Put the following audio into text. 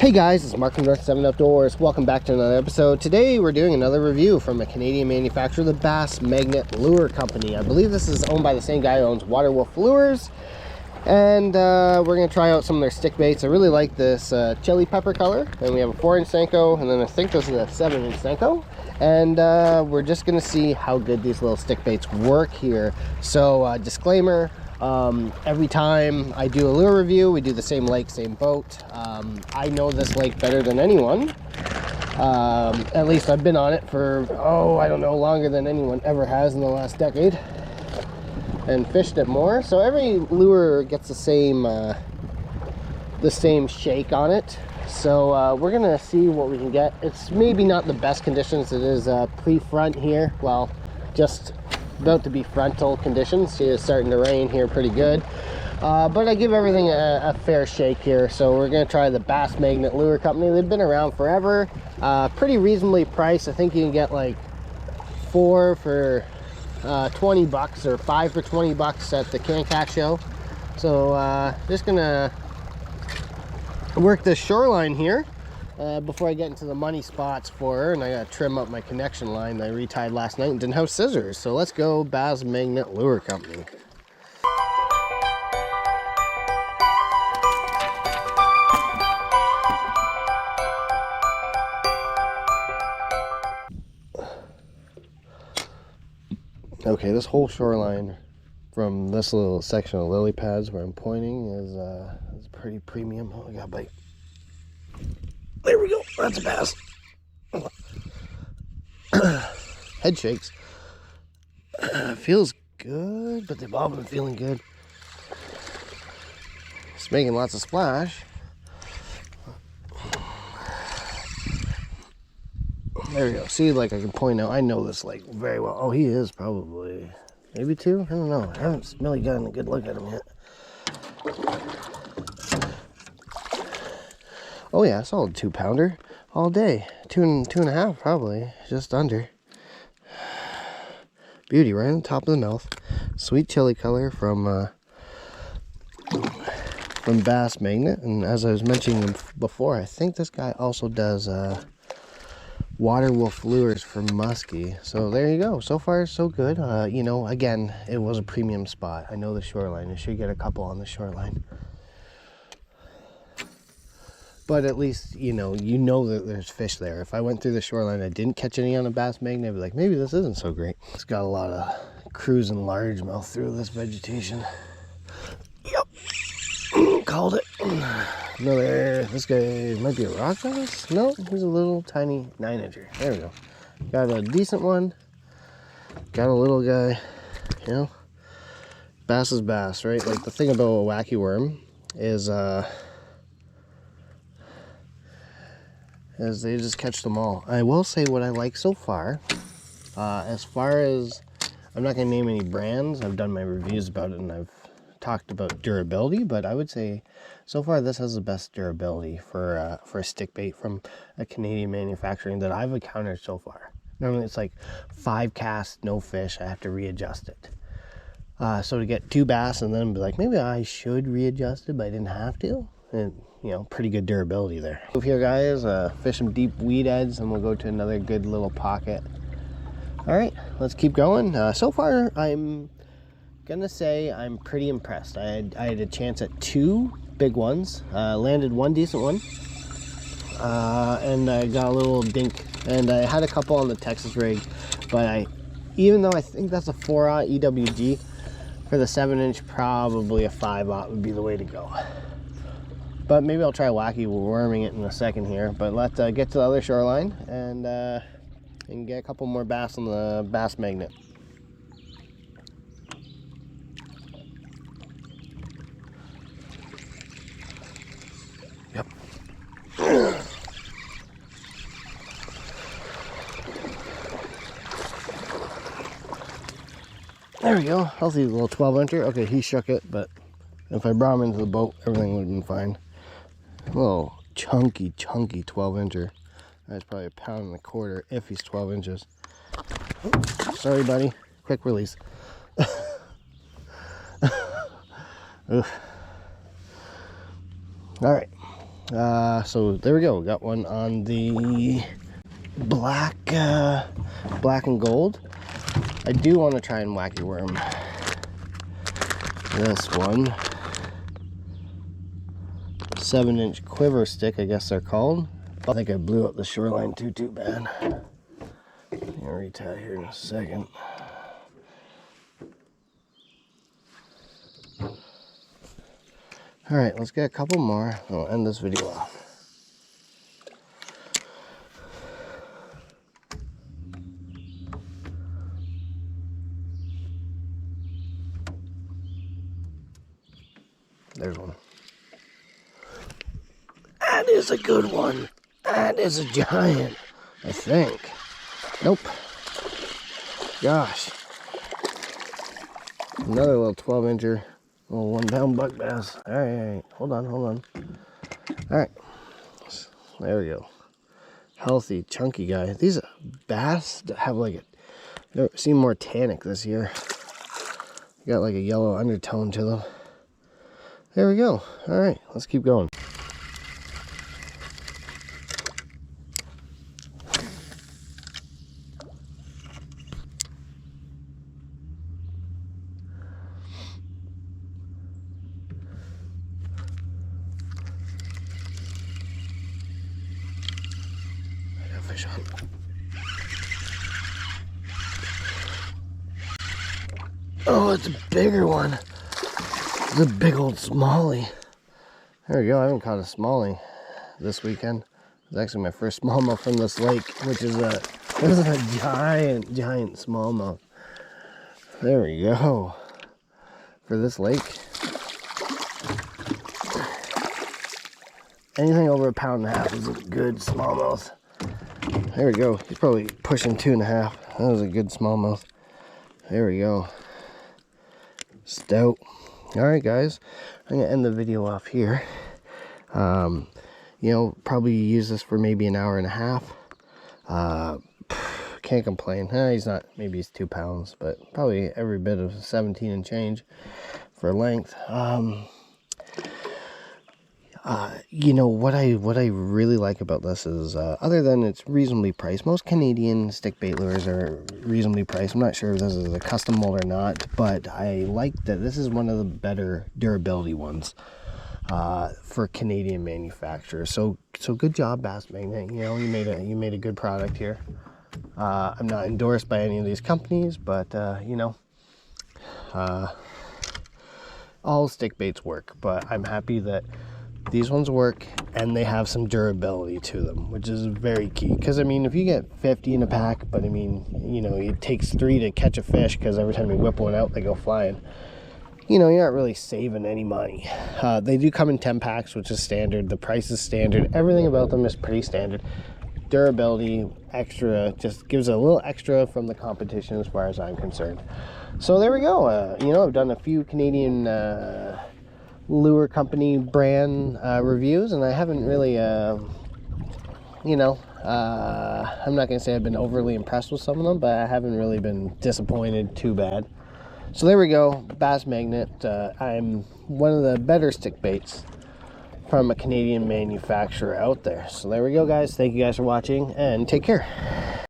Hey guys, it's Mark from North 7 Outdoors. Welcome back to another episode. Today we're doing another review from a Canadian manufacturer, the Bass Magnet Lure Company. I believe this is owned by the same guy who owns Water Wolf Lures. And we're going to try out some of their stick baits. I really like this chili pepper color. And we have a 4-inch Senko, and then I think this is a 7-inch Senko. And we're just going to see how good these little stick baits work here. So disclaimer, every time I do a lure review, we do the same lake, same boat. I know this lake better than anyone. At least I've been on it for, I don't know, longer than anyone ever has in the last decade. And fished it more. So every lure gets the same shake on it. So we're gonna see what we can get. It's maybe not the best conditions. It is pre-front here. Well, just about to be frontal conditions. It's starting to rain here pretty good. But I give everything a fair shake here. So we're gonna try the Bass Magnet Lure Company. They've been around forever. Pretty reasonably priced. I think you can get like 4 for 20 bucks or 5 for 20 bucks at the Can-Cat show. So just gonna work this Shoreline here before I get into the money spots for her. And I gotta trim up my connection line that I retied last night and didn't have scissors. So let's go Bass Magnet Lure Company. Okay, this whole shoreline from this little section of lily pads where I'm pointing is pretty premium. Oh, I got a bite. There we go. That's a bass. Head shakes. Feels good, but they've all been feeling good. It's making lots of splash. There we go. See, like I can point out, I know this lake very well. Oh, he is probably maybe 2. I don't know. I haven't really gotten a good look at him yet. Oh yeah, solid 2-pounder all day. 2.5 probably, just under. Beauty right on the top of the mouth. Sweet chili color from Bass Magnet. And as I was mentioning before, I think this guy also does Water Wolf lures for muskie. So there you go. So far so good. You know, again, it was a premium spot. I know the Shoreline. I should get a couple on the Shoreline. But at least you know that there's fish there. If I went through the Shoreline, I didn't catch any on a Bass Magnet, I'd be like, maybe this isn't so great. It's got a lot of cruising largemouth through this vegetation. Yep. Called it. Another, this guy might be a rock bass? No, he's a little tiny 9-incher. There we go. Got a decent one. Got a little guy. You know, bass is bass, right? Like the thing about a wacky worm is they just catch them all. I will say what I like so far, as far as, I'm not gonna name any brands. I've done my reviews about it and I've talked about durability, but I would say so far this has the best durability for a stick bait from a Canadian manufacturing that I've encountered so far. Normally it's like 5 casts, no fish, I have to readjust it. So to get 2 bass and then be like, maybe I should readjust it, but I didn't have to. And you know, pretty good durability there. Over here guys, fish some deep weed heads and we'll go to another good little pocket. All right, let's keep going. So far I'm gonna say I'm pretty impressed. I had a chance at 2 big ones, landed 1 decent one, and I got a little dink, and I had a couple on the Texas rig, but even though I think that's a 4/0 EWG, for the 7-inch probably a 5/0 would be the way to go. But maybe I'll try wacky worming it in a second here. But let's get to the other Shoreline and get a couple more bass on the Bass Magnet. Yep. There we go. Healthy little 12-incher. Okay, he shook it, but if I brought him into the boat, everything would have been fine. A little chunky 12-incher. That's probably 1.25 pounds if he's 12 inches. Oh, sorry, buddy. Quick release. All right, So there we go. Got one on the black and gold. I do want to try and wacky worm this one. 7-inch quiver stick, I guess they're called. I think I blew up the Shoreline too bad. I'll retie here in a second. All right, let's get a couple more. I'll end this video off. There's one. That is a good one. That is a giant, I think. Nope. Gosh. Another little 12-incher, little 1-pound buck bass. All right. Hold on. All right. There we go. Healthy, chunky guy. These bass have like they seem more tannic this year. Got like a yellow undertone to them. There we go. All right, let's keep going. I got fish on. Oh, it's a bigger one. It's a big old smallie. There we go. I haven't caught a smallie this weekend. It's actually my first smallmouth from this lake, which is a giant smallmouth. There we go. For this lake, anything over 1.5 pounds is a good smallmouth. There we go. He's probably pushing 2.5. That was a good smallmouth. There we go. Stout. All right, guys, I'm gonna end the video off here. You know, probably use this for maybe an hour and a half. Can't complain. Maybe he's 2 pounds, but probably every bit of 17 and change for length. You know, what I really like about this is, other than it's reasonably priced, most Canadian stick bait lures are reasonably priced. I'm not sure if this is a custom mold or not, but I like that this is one of the better durability ones for Canadian manufacturers. So good job, Bass Magnet. You know, you made a good product here. I'm not endorsed by any of these companies, but you know, all stick baits work. But I'm happy that these ones work and they have some durability to them, which is very key. Because I mean, if you get 50 in a pack, but I mean, you know, it takes 3 to catch a fish because every time you whip one out, they go flying. You know, you're not really saving any money. They do come in 10 packs, which is standard. The price is standard. Everything about them is pretty standard. Durability, extra, just gives a little extra from the competition as far as I'm concerned. So there we go. You know, I've done a few Canadian lure company brand reviews, and I haven't really you know, I'm not gonna say I've been overly impressed with some of them, but I haven't really been disappointed too bad. So there we go. Bass Magnet. I'm one of the better stick baits from a Canadian manufacturer out there. So there we go, guys. Thank you guys for watching, and take care.